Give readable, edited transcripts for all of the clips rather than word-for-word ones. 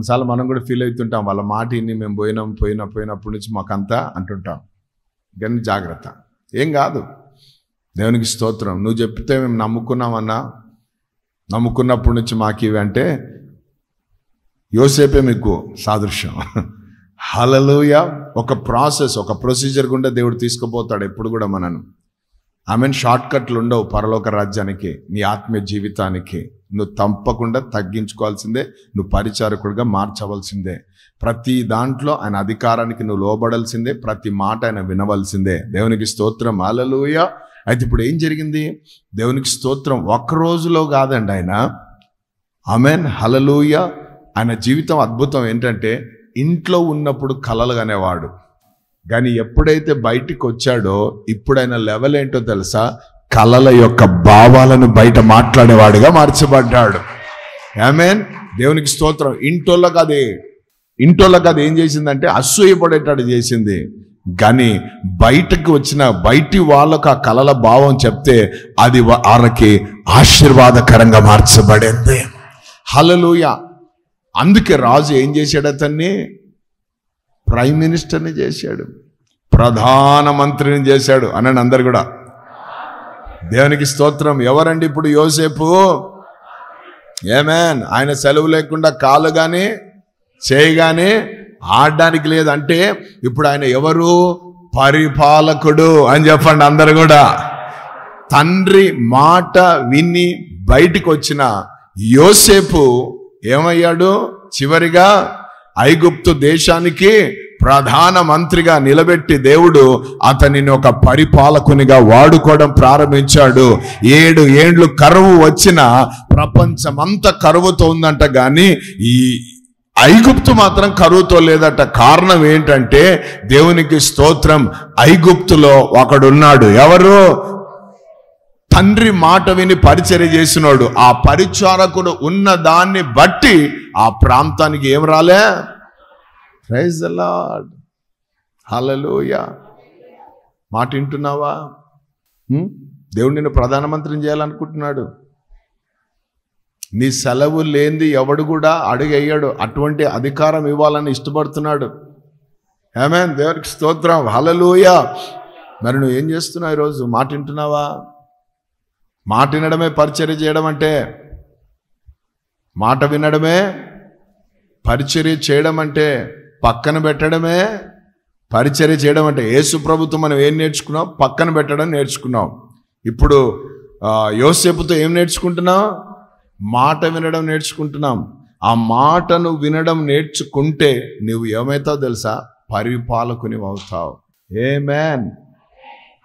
కొన్నిసార్లు మనం కూడా ఫీల్ అవుతుంటాం, వాళ్ళ మాట ఇన్ని మేము పోయినప్పటి నుంచి మాకంతా అంటుంటాం. కానీ జాగ్రత్త, ఏం కాదు. దేవునికి స్తోత్రం. నువ్వు చెప్తే మేము నమ్ముకున్నామన్నా, నమ్ముకున్నప్పటి నుంచి మాకు ఇవి అంటే యోసేపే మీకు సాదృశ్యం. హల్లెలూయా. ఒక ప్రాసెస్, ఒక ప్రొసీజర్ గుండా దేవుడు తీసుకుపోతాడు ఎప్పుడు కూడా మనను. షార్ట్ కట్లు ఉండవు పరలోక రాజ్యానికి, నీ ఆత్మీయ జీవితానికి. నువ్వు తప్పకుండా తగ్గించుకోవాల్సిందే, నువ్వు పరిచారకుడిగా మార్చవలసిందే. ప్రతి దాంట్లో ఆయన అధికారానికి నువ్వు లోబడాల్సిందే, ప్రతి మాట ఆయన వినవలసిందే. దేవునికి స్తోత్రం. హల్లెలూయా. అయితే ఇప్పుడు ఏం జరిగింది? దేవునికి స్తోత్రం. ఒక్క రోజులో కాదండి ఆయన. ఆమేన్. హల్లెలూయా. ఆయన జీవితం అద్భుతం. ఏంటంటే ఇంట్లో ఉన్నప్పుడు కలలు కనేవాడు, కానీ ఎప్పుడైతే బయటికి వచ్చాడో ఇప్పుడు ఆయన లెవెల్ ఏంటో తెలుసా? కలల యొక్క భావాలను బయట మాట్లాడేవాడుగా మార్చబడ్డాడు. ఆమేన్. దేవునికి స్తోత్రం. ఇంటోళ్ళకి అది ఏం చేసిందంటే అసూయపడేటట్టు చేసింది. కానీ బయటకు వచ్చిన బయటి వాళ్ళకు ఆ కలల భావం చెప్తే అది వాళ్ళకి ఆశీర్వాదకరంగా మార్చబడింది. హల్లెలూయా. అందుకే రాజు ఏం చేశాడు? అతన్ని ప్రైమ్ మినిస్టర్ని చేశాడు, ప్రధానమంత్రిని చేశాడు. అనండి అందరు కూడా. దేవునికి స్తోత్రం. ఎవరండి ఇప్పుడు యోసేపు? ఆమేన్. ఆయన సెలవు లేకుండా కాలు కానీ చేయి కానీ ఆడడానికి లేదు. అంటే ఇప్పుడు ఆయన ఎవరు? పరిపాలకుడు అని చెప్పండి అందరు కూడా. తండ్రి మాట విని బయటికి వచ్చిన యోసేపు ఏమయ్యాడు? చివరిగా ఐగుప్తు దేశానికి ప్రధాన మంత్రిగా నిలబెట్టి దేవుడు అతనిని ఒక పరిపాలకునిగా వాడుకోవడం ప్రారంభించాడు. 7 ఏండ్లు కరువు వచ్చిన ప్రపంచమంతా కరువుతో ఉందంట, కానీ ఈ ఐగుప్తు మాత్రం కరువుతో లేదట. కారణం ఏంటంటే దేవునికి స్తోత్రం, ఐగుప్తులో ఒకడున్నాడు. ఎవరు? తండ్రి మాట విని పరిచర్య చేసినోడు. ఆ పరిచారకుడు ఉన్న దాన్ని బట్టి ఆ ప్రాంతానికి ఏం రాలే? Praise the Lord. హల్లెలూయా. మాట వింటున్నావా? దేవుడు నిన్ను ప్రధానమంత్రిని చేయాలనుకుంటున్నాడు. నీ సెలవు లేనిది ఎవడు కూడా అడుగయ్యాడు. అటువంటి అధికారం ఇవ్వాలని ఇష్టపడుతున్నాడు. ఆమేన్. దేవునికి స్తోత్రం. హల్లెలూయా. మరి నువ్వు ఏం చేస్తున్నావు ఈరోజు? మాట వింటున్నావా? మాట వినడమే పరిచర్య చేయడం అంటే, మాట వినడమే పరిచర్య చేయడం అంటే, పక్కన పెట్టడమే పరిచర్య చేయడం అంటే. యేసు ప్రభుత్వం మనం ఏం నేర్చుకున్నాం? పక్కన పెట్టడం నేర్చుకున్నాం. ఇప్పుడు యోసేపుతో ఏం నేర్చుకుంటున్నాం? మాట వినడం నేర్చుకుంటున్నాం. ఆ మాటను వినడం నేర్చుకుంటే నువ్వు ఏమవుతావు తెలుసా? పరిపాలకుని అవుతావు. ఆమేన్.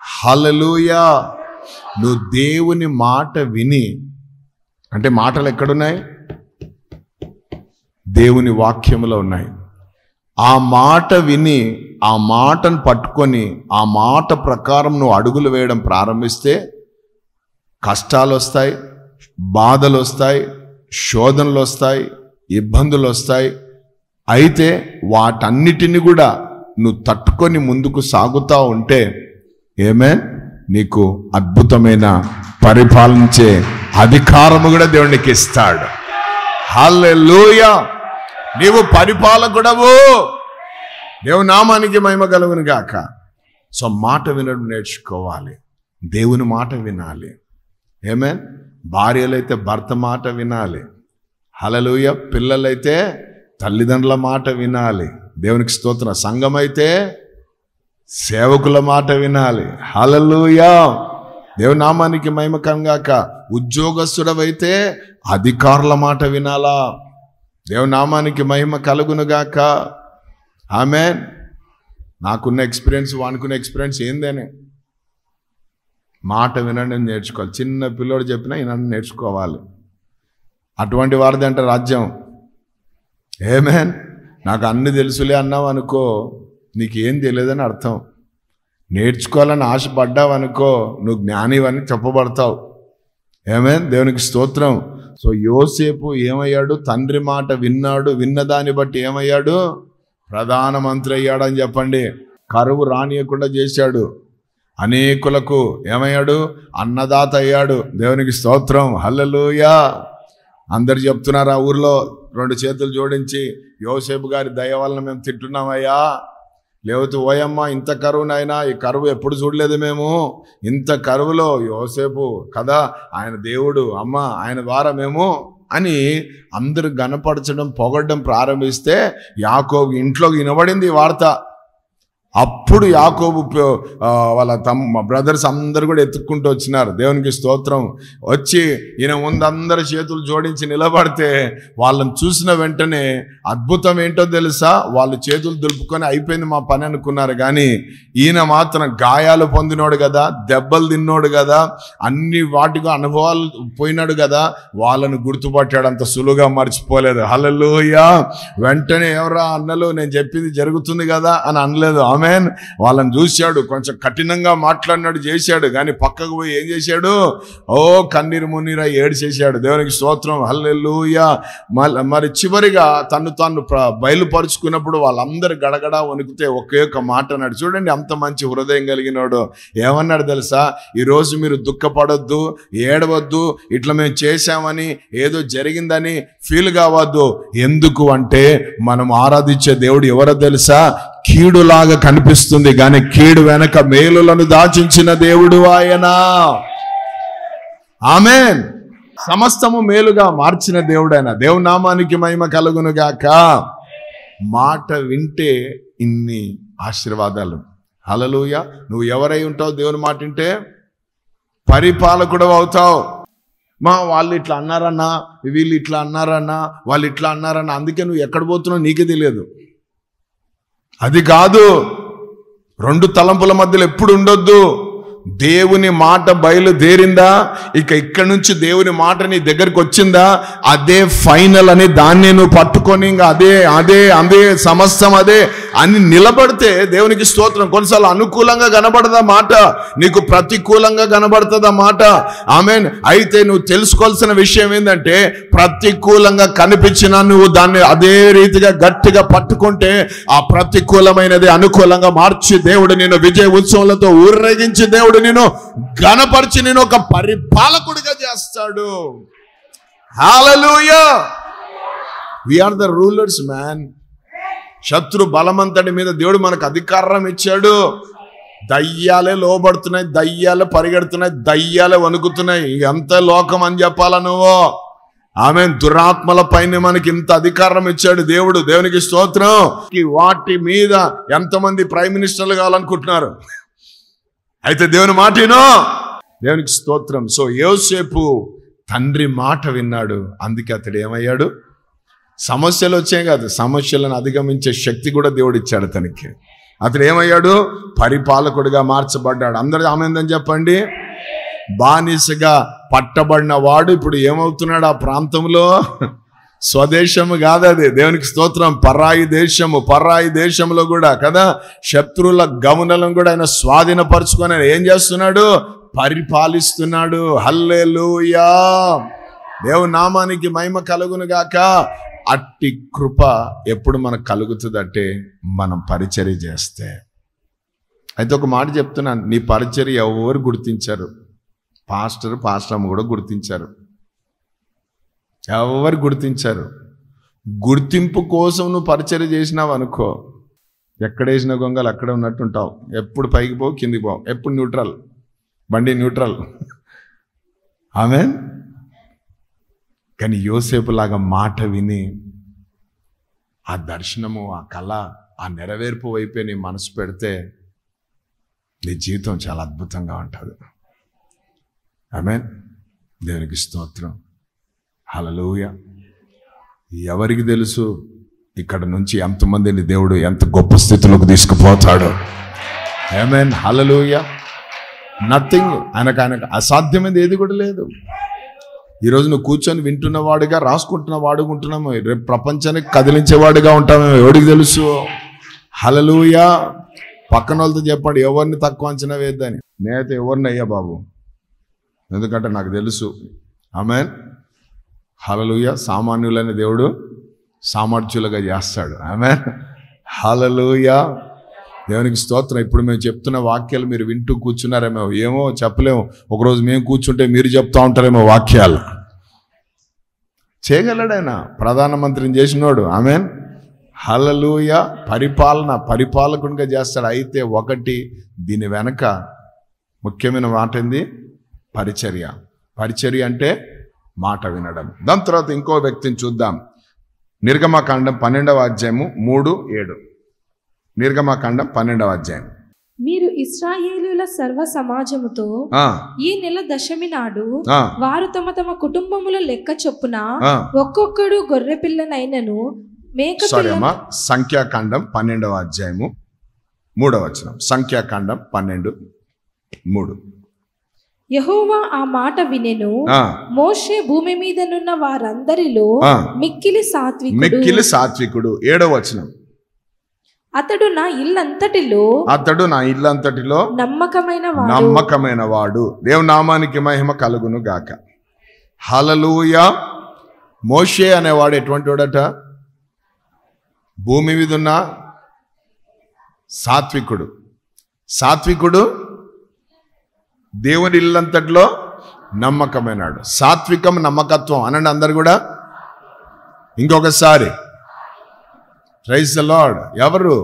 హల్లెలూయా. నువ్వు దేవుని మాట విని, అంటే మాటలు ఎక్కడున్నాయి? దేవుని వాక్యములో ఉన్నాయి. ఆ మాట విని, ఆ మాటను పట్టుకొని, ఆ మాట ప్రకారం నువ్వు అడుగులు వేయడం ప్రారంభిస్తే కష్టాలు వస్తాయి, బాధలు వస్తాయి, శోధనలు వస్తాయి, ఇబ్బందులు వస్తాయి. అయితే వాటన్నిటిని కూడా నువ్వు తట్టుకొని ముందుకు సాగుతూ ఉంటే ఆమేన్, నీకు అద్భుతమైన పరిపాలించే అధికారము కూడా దేవునికి ఇస్తాడు. హల్లెలూయా. నీవు పరిపాలకుడవు. దేవుని నామానికి మహిమ కలుగును గాక. సో మాట వినడం నేర్చుకోవాలి. దేవుని మాట వినాలి. ఆమేన్. భార్యలైతే భర్త మాట వినాలి. హల్లెలూయా. పిల్లలైతే తల్లిదండ్రుల మాట వినాలి. దేవునికి స్తోత్రం. సంఘమైతే సేవకుల మాట వినాలి. హల్లెలూయా. దేవుని నామానికి మహిమకరం గాక. ఉద్యోగస్తుడవైతే అధికారుల మాట వినాలా. దేవుని నామానికి మహిమ కలుగును గాక. ఆమేన్. నాకున్న ఎక్స్పీరియన్స్, వానుకున్న ఎక్స్పీరియన్స్ ఏందని మాట వినడం నేర్చుకోవాలి. చిన్న పిల్లోడు చెప్పినా వినడం నేర్చుకోవాలి. అటువంటి వారిది అంటే రాజ్యం. ఆమేన్. నాకు అన్ని తెలుసులే అన్నావు అనుకో, నీకేం తెలియదని అర్థం. నేర్చుకోవాలని ఆశపడ్డావు అనుకో, నువ్వు జ్ఞానివని చెప్పబడతావు. ఆమేన్. దేవునికి స్తోత్రం. సో యోసేపు ఏమయ్యాడు? తండ్రి మాట విన్నాడు. విన్న దాన్ని బట్టి ఏమయ్యాడు? ప్రధానమంత్రి అయ్యాడని చెప్పండి. కరువు రానియకుండా చేశాడు. అనేకులకు ఏమయ్యాడు? అన్నదాత అయ్యాడు. దేవునికి స్తోత్రం. హల్లెలూయా. అందరు చెప్తున్నారు ఆ ఊర్లో రెండు చేతులు జోడించి, యోసేపు గారి దయ వలన మేము తింటున్నామయ్యా, లేకపోతే ఓయమ్మ ఇంత కరువునైనా, ఈ కరువు ఎప్పుడు చూడలేదు మేము, ఇంత కరువులో యోసేపు కదా ఆయన దేవుడు, అమ్మ ఆయన ద్వారా మేము అని అందరూ గనపరచడం పొగడ్డం ప్రారంభిస్తే యాకోబు ఇంట్లోకి వినబడింది ఈ వార్త. అప్పుడు యాకోబు వాళ్ళ బ్రదర్స్ అందరు కూడా ఎత్తుక్కుంటూ వచ్చినారు. దేవునికి స్తోత్రం. వచ్చి ఈయన ముందు అందరు చేతులు జోడించి నిలబడితే వాళ్ళని చూసిన వెంటనే అద్భుతం ఏంటో తెలుసా, వాళ్ళు చేతులు దులుపుకొని అయిపోయింది మా పని అనుకున్నారు. కానీ ఈయన మాత్రం గాయాలు పొందినోడు కదా, దెబ్బలు తిన్నోడు కదా, అన్ని వాటికి అనుభవాలు పోయినాడు కదా, వాళ్ళను గుర్తుపట్టాడు, అంత సులువుగా మర్చిపోలేదు. హల్లెలూయా. వెంటనే ఎవరా అన్నలు నేను చెప్పింది జరుగుతుంది కదా అని అనలేదు. ఆమెన్. వాళ్ళని చూశాడు, కొంచెం కఠినంగా మాట్లాడినాడు, చేశాడు. కానీ పక్కకు పోయి ఏం చేశాడు, ఓ కన్నీరు మున్నీరా ఏడ్చేశాడు. దేవునికి స్తోత్రం. హల్లెలూయా. మరి చివరిగా తను బయలుపరుచుకున్నప్పుడు వాళ్ళందరూ గడగడా వణికితే ఒకే ఒక మాట అన్నాడు. చూడండి అంత మంచి హృదయం కలిగినాడు. ఏమన్నాడు తెలుసా, ఈరోజు మీరు దుఃఖపడొద్దు, ఏడవద్దు, ఇట్లా మేము చేశామని ఏదో జరిగిందని ఫీల్ కావద్దు. ఎందుకు అంటే మనం ఆరాధించే దేవుడు ఎవరో తెలుసా, కీడులాగా కనిపిస్తుంది కానీ కీడు వెనక మేలులను దాచించిన దేవుడు ఆయన. ఆమేన్. సమస్తము మేలుగా మార్చిన దేవుడు ఆయన. దేవుని నామానికి మహిమ కలుగును గాక. మాట వింటే ఇన్ని ఆశీర్వాదాలు. హల్లెలూయా. నువ్వు ఎవరై ఉంటావు దేవుని మాట వింటే? పరిపాలకుడు అవుతావు. వాళ్ళు ఇట్లా అన్నారన్నా, వీళ్ళు ఇట్లా అన్నారన్నా, వాళ్ళు ఇట్లా అన్నారన్నా, అందుకే నువ్వు ఎక్కడ పోతున్నావు నీకే తెలియదు. అది కాదు, రెండు తలంపుల మధ్యలో ఎప్పుడు ఉండొద్దు. దేవుని మాట బయలుదేరిందా, ఇక ఇక్కడి నుంచి దేవుని మాట నీ దగ్గరికి వచ్చిందా, అదే ఫైనల్ అని దాన్ని నువ్వు పట్టుకొని ఇంకా అదే అదే అదే సమస్తం అదే అని నిలబడితే దేవునికి స్తోత్రం. కొన్నిసార్లు అనుకూలంగా కనబడదా మాట, నీకు ప్రతికూలంగా కనబడుతుందా మాట. ఆమేన్. అయితే నువ్వు తెలుసుకోవాల్సిన విషయం ఏంటంటే, ప్రతికూలంగా కనిపించినా నువ్వు దాన్ని అదే రీతిగా గట్టిగా పట్టుకుంటే ఆ ప్రతికూలమైనది అనుకూలంగా మార్చి దేవుడు నిన్ను విజయ ఉత్సవాలతో ఊరేగించి దేవుడు నిన్ను ఘనపరిచి నేను ఒక పరిపాలకుడిగా చేస్తాడు. Hallelujah. We are the rulers man. శత్రు బలమంతటి మీద దేవుడు మనకు అధికారం ఇచ్చాడు. దయ్యాలే లోబడుతున్నాయి, దయ్యాలే పరిగెడుతున్నాయి, దయ్యాలే వణుకుతున్నాయి. ఎంత లోకం అని చెప్పాలా నువ్వు? ఆమె దురాత్మల పైన మనకి ఇంత అధికారం ఇచ్చాడు దేవుడు. దేవునికి స్తోత్రం. వాటి మీద ఎంతమంది ప్రైమ్ మినిస్టర్లు కావాలనుకుంటున్నారు? అయితే దేవుని మాటేనో. దేవునికి స్తోత్రం. సో యోసేపు తండ్రి మాట విన్నాడు, అందుకే అతడు ఏమయ్యాడు? సమస్యలు వచ్చాయి కాదు, సమస్యలను అధిగమించే శక్తి కూడా దేవుడు ఇచ్చాడు తనకి. అతడు ఏమయ్యాడు? పరిపాలకుడిగా మార్చబడ్డాడు. అందరూ ఆమెందని చెప్పండి. బానిసగా పట్టబడిన వాడు ఇప్పుడు ఏమవుతున్నాడు? ఆ ప్రాంతంలో స్వదేశము కాదు అది. దేవునికి స్తోత్రం. పరాయి దేశము. పరాయి దేశంలో కూడా కదా శత్రువుల గమనలను కూడా ఆయన స్వాధీనపరుచుకొని ఏం చేస్తున్నాడు? పరిపాలిస్తున్నాడు. హల్లెలూయా. దేవుని నామానికి మహిమ కలుగును గాక. అట్టి కృప ఎప్పుడు మనకు కలుగుతుందంటే మనం పరిచర్య చేస్తే. అయితే ఒక మాట చెప్తున్నాను, నీ పరిచర్య ఎవరు గుర్తించారు? పాస్టర్ అమ్మ కూడా గుర్తించారు. ఎవరు గుర్తించారు? గుర్తింపు కోసం నువ్వు పరిచర్య చేసినావు అనుకో, ఎక్కడేసిన గొంగలు అక్కడే ఉన్నట్టు ఉంటావు. ఎప్పుడు పైకి పోవు, కిందికి పోవు, ఎప్పుడు న్యూట్రల్, బండి న్యూట్రల్. ఆమేన్. కానీ యోసేపు లాగా మాట విని ఆ దర్శనము, ఆ కళ, ఆ నెరవేర్పు వైపే నీ మనసు పెడితే నీ జీవితం చాలా అద్భుతంగా ఉంటుంది. ఆమేన్. దేవునికి స్తోత్రం. హల్లెలూయా. ఎవరికి తెలుసు ఇక్కడ నుంచి ఎంతమందిని దేవుడు ఎంత గొప్ప స్థితిలోకి తీసుకుపోతాడు. ఆమేన్. హల్లెలూయా. నథింగ్. ఆయనకు అసాధ్యమైనది ఏది కూడా లేదు. ఈరోజు నువ్వు కూర్చొని వింటున్నవాడుగా, రాసుకుంటున్న వాడుకుంటున్నాము, రేపు ప్రపంచానికి కదిలించేవాడుగా ఉంటామేమో, ఎవడికి తెలుసు. హల్లెలూయా. పక్కన వాళ్ళతో చెప్పండి, ఎవరిని తక్కువ అంచనా వేద్దని. నేనైతే ఎవరిని అయ్యా బాబు, ఎందుకంటే నాకు తెలుసు. ఆమేన్. హల్లెలూయా. సామాన్యులైన దేవుడు సామర్థ్యులుగా చేస్తాడు. ఆమేన్. హల్లెలూయా. దేవునికి స్తోత్రం. ఇప్పుడు మేము చెప్తున్న వాక్యాలు మీరు వింటూ కూర్చున్నారేమో, ఏమో చెప్పలేము. ఒకరోజు మేము కూర్చుంటే మీరు చెప్తా ఉంటారేమో వాక్యాలు. చేయగలడు ఆయన, ప్రధానమంత్రిని చేసినోడు. ఆమెన్, హల్లెలూయా. పరిపాలకునిగా చేస్తాడు. అయితే ఒకటి, దీని వెనక ముఖ్యమైన మాట ఏంది? పరిచర్య అంటే మాట వినడం. దాని తర్వాత ఇంకో వ్యక్తిని చూద్దాం. నిర్గమకాండం 12వ అధ్యాయము 3:7. నిర్గమకాండం 12వ అధ్యాయం. మీరు ఇశ్రాయేలుల సర్వ సమాజముతో ఈ నెల దశమి నాడు వారు తమ తమ కుటుంబముల లెక్క చొప్పున ఒక్కొక్కడు గొర్రె పిల్లనైనను మేక పిల్ల. సంఖ్యాకాండం 12వ అధ్యాయము 3వ వచనం. సంఖ్యాకాండం 12:3. యెహోవా ఆ మాట వినెను. మోషే భూమి మీదనున్న వారందరిలో మిక్కిలి సాత్వికుడు. 7వ వచనం. అతడు నా ఇల్లంతటిలో నమ్మకమైన వాడు. దేవుని నామానికి మహిమ కలుగును గాక. హల్లెలూయా. మోషే అనేవాడు ఎటువంటి వాడట? భూమి మీద ఉన్న సాత్వికుడు, దేవుని ఇల్లంతటిలో నమ్మకమైనాడు. సాత్వికం, నమ్మకత్వం అనండి అందరు కూడా. ఇంకొకసారి ప్రైజ్ ది లార్డ్. ఎవరు?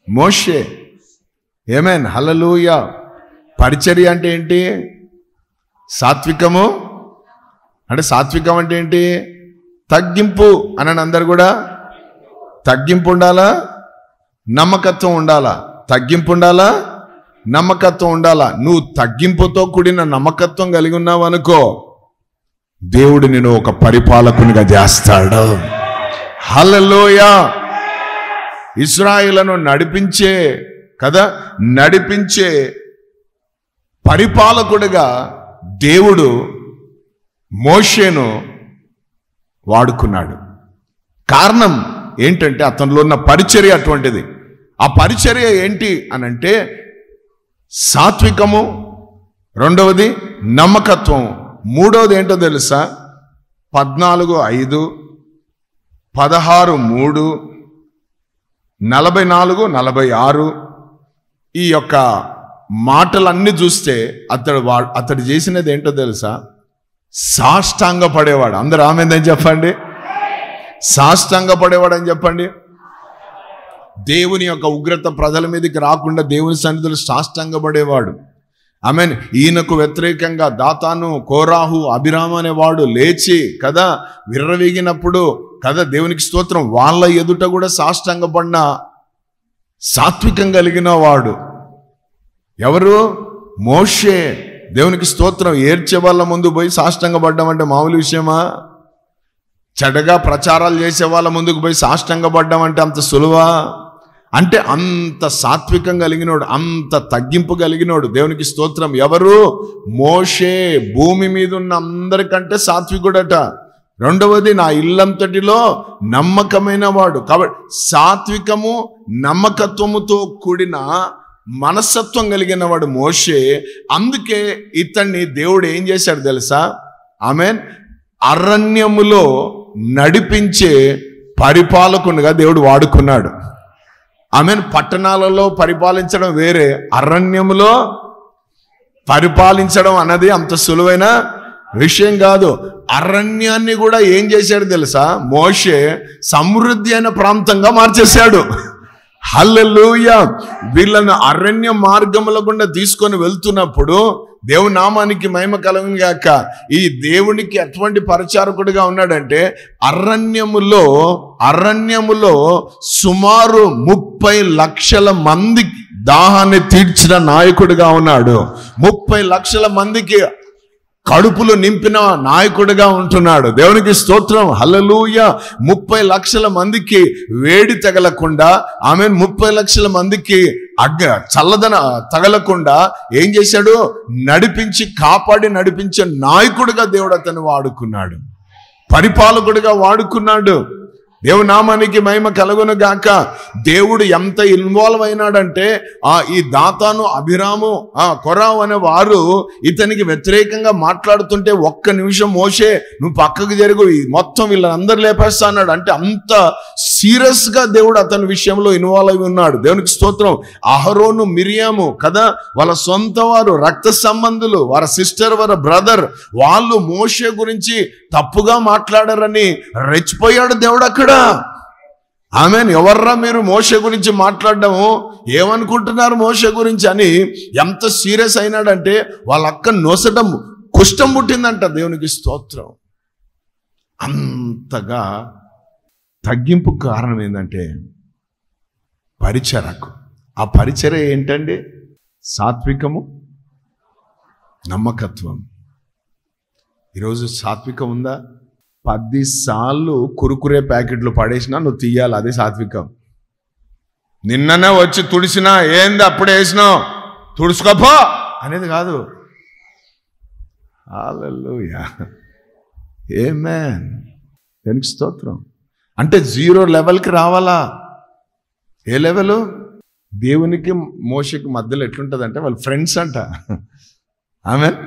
మోషే. ఆమేన్, హల్లెలూయా. పరిచర్య అంటే ఏంటి? సాత్వికము అంటే, సాత్వికం అంటే ఏంటి? తగ్గింపు అనండి అందరు కూడా. తగ్గింపు ఉండాలా, నమ్మకత్వం ఉండాలా? తగ్గింపు ఉండాలా, నమ్మకత్వం ఉండాలా? నువ్వు తగ్గింపుతో కూడిన నమ్మకత్వం కలిగి ఉన్నావు అనుకో, దేవుడు నిన్ను ఒక పరిపాలకునిగా చేస్తాడు. హల్లెలూయా. ఇశ్రాయేలును నడిపించే పరిపాలకుడిగా దేవుడు మోషేను వాడుకున్నాడు. కారణం ఏంటంటే అతనిలో ఉన్న పరిచర్య అటువంటిది. ఆ పరిచర్య ఏంటి అనంటే సాత్వికము, రెండవది నమ్మకత్వం, మూడవది ఏంటో తెలుసా? 14:5, 16:3, 44, 46 ఈ యొక్క మాటలన్నీ చూస్తే అతడు చేసినది ఏంటో తెలుసా? సాష్టాంగ పడేవాడు. అందరూ ఆమేన్ చెప్పండి. సాష్టాంగ పడేవాడు అని చెప్పండి. దేవుని యొక్క ఉగ్రత ప్రజల మీదకి రాకుండా దేవుని సన్నిధిలో సాష్టాంగపడేవాడు. ఆమేన్. ఈయనకు వ్యతిరేకంగా దాతాను, కోరాహు, అభిరామ అనేవాడు లేచి విర్రవీగినప్పుడు దేవునికి స్తోత్రం, వాళ్ళ ఎదుట కూడా సాష్టాంగపడిన సాత్వికం కలిగిన వాడు ఎవరు? మోషే. దేవునికి స్తోత్రం. ఏడ్చే వాళ్ళ ముందు పోయి సాష్టాంగపడ్డం అంటే మామూలు విషయమా? చెడ్డగా ప్రచారాలు చేసే వాళ్ళ ముందుకు పోయి సాష్టాంగపడ్డం అంటే అంత సులువా? అంటే అంత సాత్వికం కలిగినోడు, అంత తగ్గింపు కలిగినోడు. దేవునికి స్తోత్రం. ఎవరు? మోషే. భూమి మీద ఉన్న అందరికంటే సాత్వికుడట. రెండవది నా ఇల్లంతటిలో నమ్మకమైన వాడు. కాబట్టి సాత్వికము, నమ్మకత్వముతో కూడిన మనస్తత్వం కలిగిన వాడు మోషే. అందుకే ఇతన్ని దేవుడు ఏం చేశాడు తెలుసా? ఆమేన్. అరణ్యములో నడిపించే పరిపాలకునిగా దేవుడు వాడుకున్నాడు. ఆమేన్. పట్టణాలలో పరిపాలించడం వేరే, అరణ్యములో పరిపాలించడం అన్నది అంత సులువైన విషయం కాదు. అరణ్యాన్ని కూడా ఏం చేశాడు తెలుసా? మోషే సమృద్ధి అయిన ప్రాంతంగా మార్చేశాడు. హల్లెలూయా. వీళ్ళను అరణ్య మార్గముల గుండా తీసుకొని వెళ్తున్నప్పుడు దేవుని నామానికి మహిమ కలుగును గాక. ఈ దేవునికి ఎటువంటి పరిచారకుడిగా ఉన్నాడంటే అరణ్యములో సుమారు 30 లక్షల మంది దాహాన్ని తీర్చిన నాయకుడిగా ఉన్నాడు. 30 లక్షల మందికి కడుపులు నింపిన నాయకుడిగా ఉంటున్నాడు. దేవునికి స్తోత్రం. హల్లెలూయా. 30 లక్షల మందికి వేడి తగలకుండా, ఆమె 30 లక్షల మందికి చల్లదన తగలకుండా ఏం చేశాడు? కాపాడి నడిపించే నాయకుడిగా దేవుడు అతను వాడుకున్నాడు, పరిపాలకుడిగా వాడుకున్నాడు. దేవుని నామానికి మహిమ కలుగును గాక. దేవుడు ఎంత ఇన్వాల్వ్ అయినాడంటే ఈ దాతాను, అభిరాము, కొరావు అనే వారు ఇతనికి వ్యతిరేకంగా మాట్లాడుతుంటే ఒక్క నిమిషం మోషే నువ్వు పక్కకు జరుగు, మొత్తం వీళ్ళందరూ లేపేస్తా అన్నాడు. అంటే అంత సీరియస్ గా దేవుడు అతని విషయంలో ఇన్వాల్వ్ అయి ఉన్నాడు. దేవునికి స్తోత్రం. అహరోను, మిరియాము కదా, వాళ్ళ సొంత వారు, రక్త సంబంధులు, వారి సిస్టర్, వారి బ్రదర్, వాళ్ళు మోషే గురించి తప్పుగా మాట్లాడారని రెచ్చిపోయాడు దేవుడు అక్కడ. ఆమెన్. ఎవర్రా మీరు మోషే గురించి మాట్లాడడము, ఏమనుకుంటున్నారు మోషే గురించి అని ఎంత సీరియస్ అయినాడంటే వాళ్ళ అక్క నొసటం కుష్టం పుట్టిందంట. దేవునికి స్తోత్రం. అంతగా తగ్గింపు కారణం ఏంటంటే పరిచర్యకు. ఆ పరిచర్య ఏంటండి? సాత్వికము, నమ్మకత్వం. ఈరోజు సాత్వికం ఉందా? 10 సార్లు కురుకురే ప్యాకెట్లు పడేసినా నువ్వు తీయాలి, అది సాత్వికం. నిన్ననే వచ్చి తుడిసినా ఏంది అప్పుడే వేసినావు తుడుచుకోపో అనేది కాదు. హల్లెలూయా, ఆమేన్. దేవునికి స్తోత్రం. అంటే 0 లెవెల్కి రావాలా. ఏ లెవెల్? దేవునికి మోషకి మధ్యలో ఎట్లుంటుందంటే వాళ్ళు ఫ్రెండ్స్ అంట. ఆమెన్.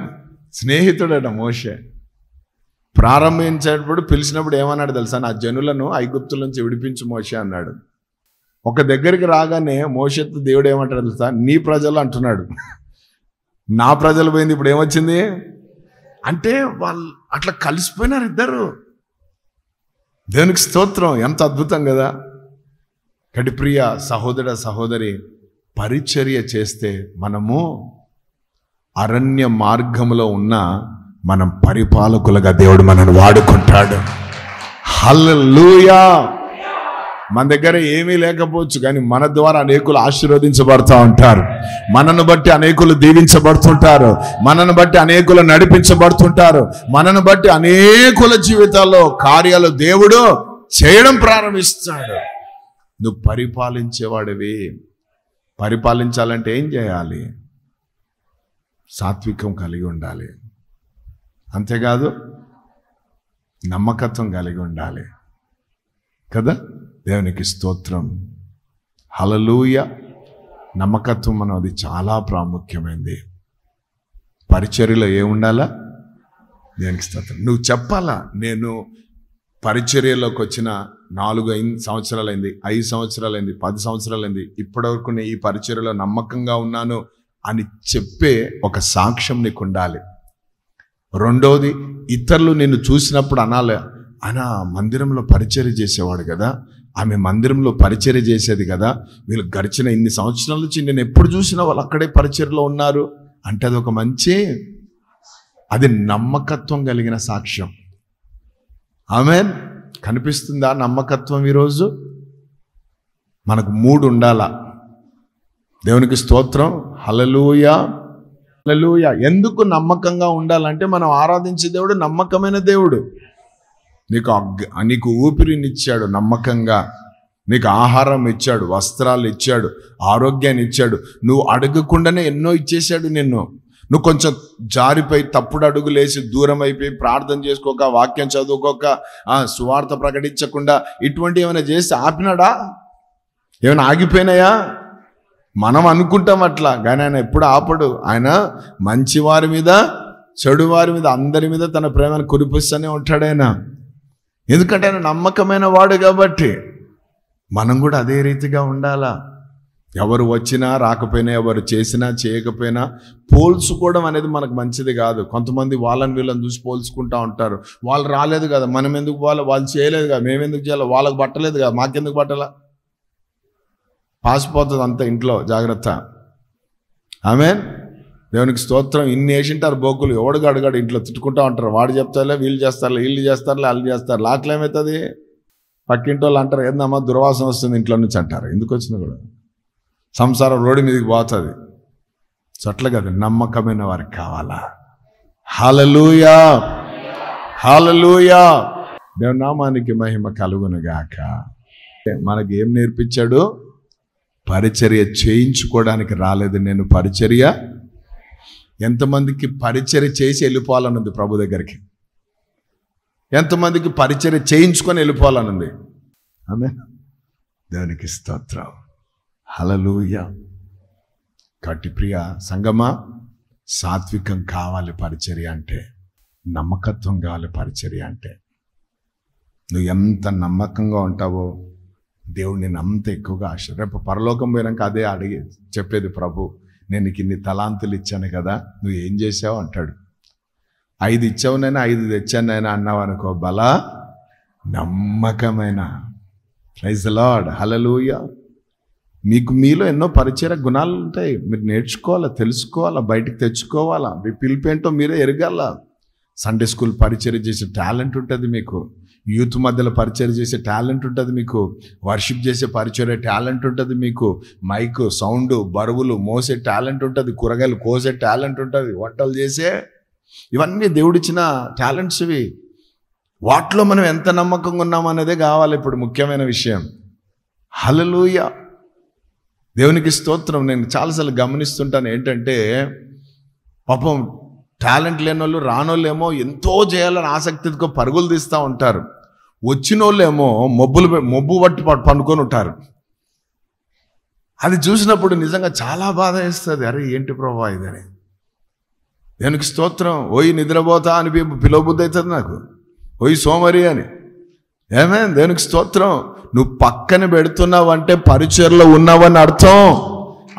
స్నేహితుడట మోషే. ప్రారంభించేటప్పుడు పిలిచినప్పుడు ఏమన్నాడు తెలుసా? నా జనులను ఐగుప్తుల నుంచి విడిపించు మోషే అన్నాడు. ఒక దగ్గరికి రాగానే మోషేతో దేవుడు ఏమంటాడు తెలుసా? నీ ప్రజలు అంటున్నాడు. నా ప్రజలు పోయింది, ఇప్పుడు ఏమొచ్చింది అంటే వాళ్ళు అట్లా కలిసిపోయినారు ఇద్దరు. దేవునికి స్తోత్రం. ఎంత అద్భుతం కదా. కటి ప్రియ సహోదర సహోదరి, పరిచర్య చేస్తే మనము అరణ్య మార్గంలో ఉన్న మనం పరిపాలకులుగా దేవుడు మనల్ని వాడుకుంటాడు. హల్లెలూయా. మన దగ్గర ఏమీ లేకపోవచ్చు కానీ మన ద్వారా అనేకులు ఆశీర్వదించబడుతూ ఉంటారు. మనను బట్టి అనేకులు దీవించబడుతుంటారు. మనను బట్టి అనేకులు నడిపించబడుతుంటారు. మనను బట్టి అనేకుల జీవితాల్లో కార్యాలు దేవుడు చేయడం ప్రారంభిస్తాడు. నువ్వు పరిపాలించేవాడివి. పరిపాలించాలంటే ఏం చేయాలి? సాత్వికం కలిగి ఉండాలి. అంతేకాదు నమ్మకత్వం కలిగి ఉండాలి కదా. దేవునికి స్తోత్రం. హల్లెలూయా. నమ్మకత్వం అనేది చాలా ప్రాముఖ్యమైనది. పరిచర్యలో ఏముండాలా? దేవునికి స్తోత్రం. నువ్వు చెప్పాలా, నేను పరిచర్యలోకి వచ్చిన 4 సంవత్సరాలైంది, 5 సంవత్సరాలైంది, 10 సంవత్సరాలైంది, ఇప్పటివరకు నేను ఈ పరిచర్యలో నమ్మకంగా ఉన్నాను అని చెప్పే ఒక సాక్ష్యం నీకు ఉండాలి. రెండోది, ఇతరులు నిన్ను చూసినప్పుడు అనాలి, ఆయన మందిరంలో పరిచర్య చేసేవాడు కదా, ఆమె మందిరంలో పరిచర్య చేసేది కదా, వీళ్ళు గడిచిన ఇన్ని సంవత్సరాల నుంచి నేను ఎప్పుడు చూసినా వాళ్ళు అక్కడే పరిచర్యలో ఉన్నారు అంటే అది ఒక మంచి, అది నమ్మకత్వం కలిగిన సాక్ష్యం. ఆమేన్. కనిపిస్తుందా నమ్మకత్వం? ఈరోజు మనకు 3 ఉండాలా. దేవునికి స్తోత్రం. హల్లెలూయా, హల్లెలూయా. ఎందుకు నమ్మకంగా ఉండాలంటే మనం ఆరాధించే దేవుడు నమ్మకమైన దేవుడు. నీకు ఊపిరినిచ్చాడు నమ్మకంగా, నీకు ఆహారం ఇచ్చాడు, వస్త్రాలు ఇచ్చాడు, ఆరోగ్యాన్ని ఇచ్చాడు. నువ్వు అడగకుండానే ఎన్నో ఇచ్చేశాడు నిన్ను. నువ్వు కొంచెం జారిపోయి తప్పుడు అడుగులేసి దూరం అయిపోయి ప్రార్థన చేసుకోక, వాక్యం చదువుకోక, సువార్త ప్రకటించకుండా ఇటువంటి ఏమైనా చేసి ఆపినాడా? ఏమైనా ఆగిపోయినాయా? మనం అనుకుంటాం అట్లా, కానీ ఆయన ఎప్పుడు ఆపడు. ఆయన మంచి వారి మీద, చెడు వారి మీద, అందరి మీద తన ప్రేమను కురిపిస్తూనే ఉంటాడు ఆయన. ఎందుకంటే ఆయన నమ్మకమైన వాడు కాబట్టి. మనం కూడా అదే రీతిగా ఉండాలా. ఎవరు వచ్చినా రాకపోయినా, ఎవరు చేసినా చేయకపోయినా పోల్చుకోవడం అనేది మనకు మంచిది కాదు. కొంతమంది వాళ్ళని వీళ్ళని చూసి పోల్చుకుంటూ ఉంటారు. వాళ్ళు రాలేదు కదా, మనం ఎందుకు పోవాలి? వాళ్ళు చేయలేదు కదా, మేమెందుకు చేయాలి? వాళ్ళకు పట్టలేదు కదా, మాకెందుకు పట్టాలా? పాసిపోతుంది అంత ఇంట్లో, జాగ్రత్త. ఆమేన్. దేవునికి స్తోత్రం. ఇన్ని వేసింటారు బోకులు, ఎవడుగా అడుగాడు ఇంట్లో తిట్టుకుంటూ ఉంటారు. వాడు చెప్తారులే, వీళ్ళు చేస్తారులే, వీళ్ళు చేస్తారులే, వాళ్ళు చేస్తారు. లాట్లు ఏమవుతుంది? పక్కింటి వాళ్ళు అంటారు, ఏందమ్మా దుర్వాసన వస్తుంది ఇంట్లో నుంచి అంటారు. ఎందుకు వచ్చినా కూడా సంసారం రోడ్డు మీదకి పోతుంది. అట్లా కదా, నమ్మకమైన వారికి కావాలా. హల్లెలూయా, హల్లెలూయా. దేవుని నామానికి మహిమ కలుగును గాక. మనకి ఏం నేర్పించాడు? పరిచర్య చేయించుకోవడానికి రాలేదు నేను, పరిచర్య. ఎంతమందికి పరిచర్య చేసి వెళ్ళిపోవాలనుంది ప్రభు దగ్గరికి? ఎంతమందికి పరిచర్య చేయించుకొని వెళ్ళిపోవాలనుంది? ఆమేన్. దేవునికి స్తోత్రం. హల్లెలూయా. కాబట్టి ప్రియ సంగమా, సాత్వికం కావాలి పరిచర్య అంటే, నమ్మకత్వం కావాలి పరిచర్య అంటే. నువ్వు ఎంత నమ్మకంగా ఉంటావో దేవుడు నేను అంత ఎక్కువగా రేపు పరలోకం పోయినాక అదే అడిగి చెప్పేది, ప్రభు నేను నీకు ఇన్ని తలాంతులు ఇచ్చాను కదా, నువ్వు ఏం చేసావు అంటాడు. 5 ఇచ్చావు నైనా, 5 తెచ్చాను నైనా అన్నావు అనుకో, బలా నమ్మకమైన. Praise the Lord. హల్లెలూయా. మీలో ఎన్నో పరిచయ గుణాలు ఉంటాయి, మీరు నేర్చుకోవాలా, తెలుసుకోవాలా, బయటికి తెచ్చుకోవాలా. మీ పిలిపేంటో మీరే ఎరగాల. సండే స్కూల్ పరిచయం చేసే టాలెంట్ ఉంటుంది మీకు, యూత్ మధ్యలో పరిచయం చేసే టాలెంట్ ఉంటుంది మీకు, వర్షిప్ చేసే పరిచయ టాలెంట్ ఉంటుంది మీకు, మైక్ సౌండ్ బరువులు మోసే టాలెంట్ ఉంటుంది, కూరగాయలు కోసే టాలెంట్ ఉంటుంది, వంటలు చేసే, ఇవన్నీ దేవుడిచ్చిన టాలెంట్స్ ఇవి. వాటిలో మనం ఎంత నమ్మకంగా ఉన్నామనేదే కావాలి ఇప్పుడు ముఖ్యమైన విషయం. హల్లెలూయా. దేవునికి స్తోత్రం. నేను చాలాసార్లు గమనిస్తుంటాను ఏంటంటే, పాపం టాలెంట్ లేని వాళ్ళు రానోళ్ళేమో ఎంతో చేయాలని ఆసక్తితో పరుగులు తీస్తూ ఉంటారు. వచ్చిన వాళ్ళేమో మొబ్బు పట్టి పండుకొని ఉంటారు. అది చూసినప్పుడు నిజంగా చాలా బాధ వేస్తుంది. అరే ఏంటి ప్రభా ఇదని. దేవునికి స్తోత్రం. ఓయి నిద్రపోతా అని పిలవబుద్ధి అవుతుంది నాకు, ఓయి సోమరి అని. ఏమే దేవునికి స్తోత్రం. నువ్వు పక్కన పెడుతున్నావంటే పరిచర్లో ఉన్నావని అర్థం.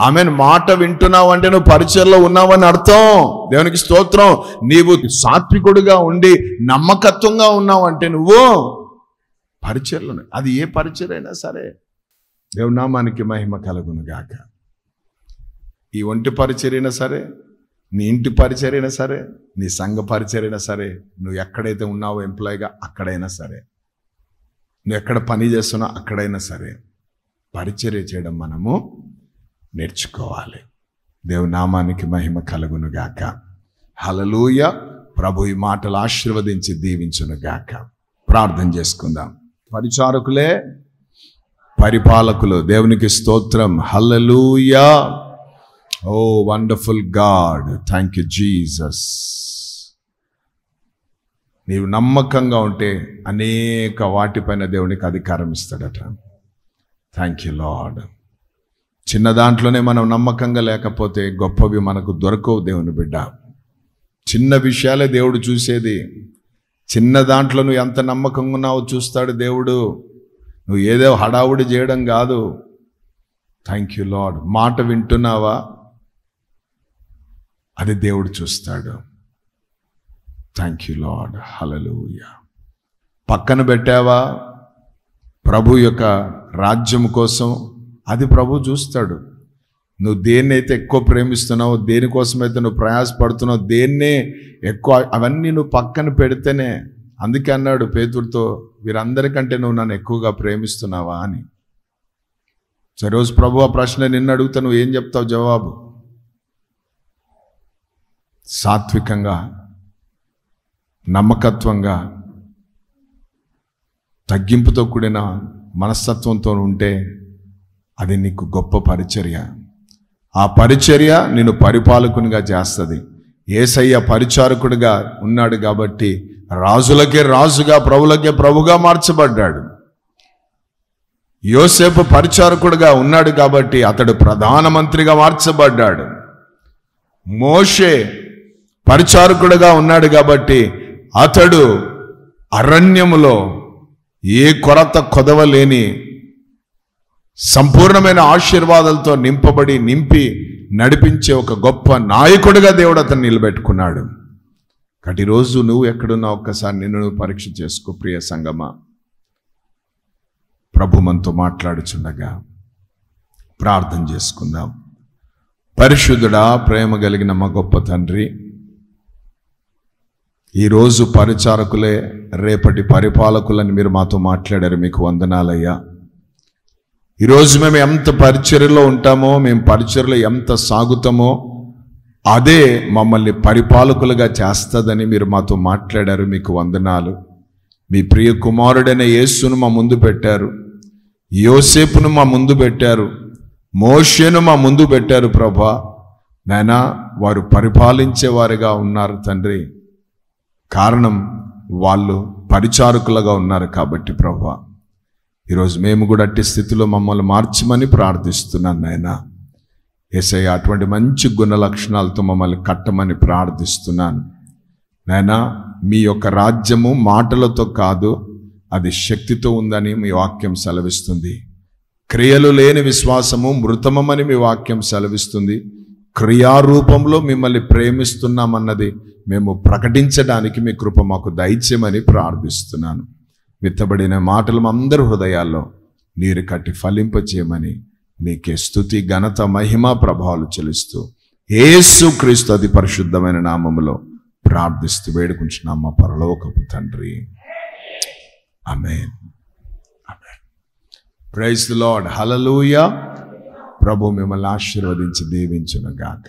ఆమెను మాట వింటున్నావంటే నువ్వు పరిచర్లో ఉన్నావని అర్థం. దేవునికి స్తోత్రం. నీవు సాత్వికుడిగా ఉండి నమ్మకత్వంగా ఉన్నావంటే నువ్వు పరిచర్లో, అది ఏ పరిచరైనా సరే. దేవుని నామానికి మహిమ కలుగును గాక. ఈ ఒంటి పరిచరైనా సరే, నీ ఇంటి పరిచరైనా సరే, నీ సంఘ పరిచరైనా సరే, నువ్వు ఎక్కడైతే ఉన్నావో ఎంప్లాయీగా అక్కడైనా సరే, నువ్వు ఎక్కడ పని చేస్తున్నా అక్కడైనా సరే పరిచర్య చేయడం మనము నేర్చుకోవాలి. దేవుని నామానికి మహిమ కలుగును గాక. హల్లెలూయా. ప్రభు ఈ మాటలు ఆశీర్వదించి దీవించును గాక. ప్రార్థన చేసుకుందాం. పరిచారకులే పరిపాలకులు. దేవునికి స్తోత్రం. Hallelujah. Oh wonderful God. Thank you Jesus. నీవు నమ్మకంగా ఉంటే అనేక వాటిపైన దేవునికి అధికారం ఇస్తాడట. Thank you Lord. చిన్న దాంట్లోనే మనం నమ్మకంగా లేకపోతే గొప్పవి మనకు దొరకవు. దేవుని బిడ్డ, చిన్న విషయాలే దేవుడు చూసేది. చిన్న దాంట్లో నువ్వు ఎంత నమ్మకంగా ఉన్నావో చూస్తాడు దేవుడు. నువ్వు ఏదో హడావుడి చేయడం కాదు. Thank you Lord. మాట వింటున్నావా, అది దేవుడు చూస్తాడు. Thank you Lord. హల్లెలూయా. పక్కన పెట్టావా ప్రభు యొక్క రాజ్యం కోసం, అది ప్రభు చూస్తాడు. నువ్వు దేన్నైతే ఎక్కువ ప్రేమిస్తున్నావో, దేనికోసమైతే నువ్వు ప్రయాసపడుతున్నావు, దేన్నే ఎక్కువ, అవన్నీ నువ్వు పక్కన పెడితేనే. అందుకే అన్నాడు పేతురుతో, వీరందరికంటే నువ్వు నన్ను ఎక్కువగా ప్రేమిస్తున్నావా అని. సరే, రోజు ప్రభు ఆ ప్రశ్న నిన్ను అడుగుతా, నువ్వు ఏం చెప్తావు జవాబు? సాత్వికంగా, నమ్మకత్వంగా, తగ్గింపుతో కూడిన మనస్తత్వంతో ఉంటే అది నీకు గొప్ప పరిచర్య. ఆ పరిచర్య నిన్ను పరిపాలకునిగా చేస్తుంది. యేసయ్య పరిచారకుడిగా ఉన్నాడు కాబట్టి రాజులకే రాజుగా, ప్రభులకే ప్రభుగా మార్చబడ్డాడు. యోసేపు పరిచారకుడిగా ఉన్నాడు కాబట్టి అతడు ప్రధానమంత్రిగా మార్చబడ్డాడు. మోషే పరిచారకుడిగా ఉన్నాడు కాబట్టి అతడు అరణ్యములో ఏ కొరత కొదవలేని సంపూర్ణమైన ఆశీర్వాదాలతో నింపి నడిపించే ఒక గొప్ప నాయకుడిగా దేవుడు అతను నిలబెట్టుకున్నాడు. కాబట్టి ఈరోజు నువ్వు ఎక్కడున్నావు ఒక్కసారి నిన్ను నువ్వు పరీక్ష చేసుకో ప్రియ సంగమా. ప్రభు మనతో మాట్లాడుచుండగా ప్రార్థన చేసుకుందాం. పరిశుద్ధుడా, ప్రేమ కలిగిన మా గొప్ప తండ్రి, ఈరోజు పరిచారకులే రేపటి పరిపాలకులని మీరు మాతో మాట్లాడారు. మీకు వందనాలయ్యా. ఈరోజు మేము ఎంత పరిచర్యలో ఉంటామో, మేము పరిచర్యలో ఎంత సాగుతామో అదే మమ్మల్ని పరిపాలకులుగా చేస్తుందని మీరు మాతో మాట్లాడారు. మీకు వందనాలు. మీ ప్రియ కుమారుడైన యేసును మా ముందు పెట్టారు, యోసేపును మా ముందు పెట్టారు, మోషేను మా ముందు పెట్టారు. ప్రభా నాయనా, వారు పరిపాలించేవారుగా ఉన్నారు తండ్రి. కారణం వాళ్ళు పరిచారకులుగా ఉన్నారు కాబట్టి ప్రభా ఈరోజు మేము కూడా అట్టి స్థితిలో మమ్మల్ని మార్చమని ప్రార్థిస్తున్నాను నాయన. యేసయ్య, అటువంటి మంచి గుణ లక్షణాలతో మమ్మల్ని కట్టమని ప్రార్థిస్తున్నాను నాయన. మీ యొక్క రాజ్యము మాటలతో కాదు, అది శక్తితో ఉందని మీ వాక్యం సెలవిస్తుంది. క్రియలు లేని విశ్వాసము మృతమని మీ వాక్యం సెలవిస్తుంది. క్రియారూపంలో మిమ్మల్ని ప్రేమిస్తున్నామన్నది మేము ప్రకటించడానికి మీ కృప మాకు దయచేయమని ప్రార్థిస్తున్నాను. విత్తబడిన మాటలు అందరి హృదయాల్లో నీరు కట్టి ఫలింపచేయమని మీకే స్తుతి, ఘనత, మహిమ, ప్రభావాలు చెల్లిస్తూ యేసుక్రీస్తు అతి పరిశుద్ధమైన నామములో ప్రార్థిస్తూ వేడుకుంటున్నాం మా పరలోకపు తండ్రి. Amen. Amen. Praise the Lord. Hallelujah. ప్రభు మిమ్మల్ని ఆశీర్వదించి దీవించును గాక.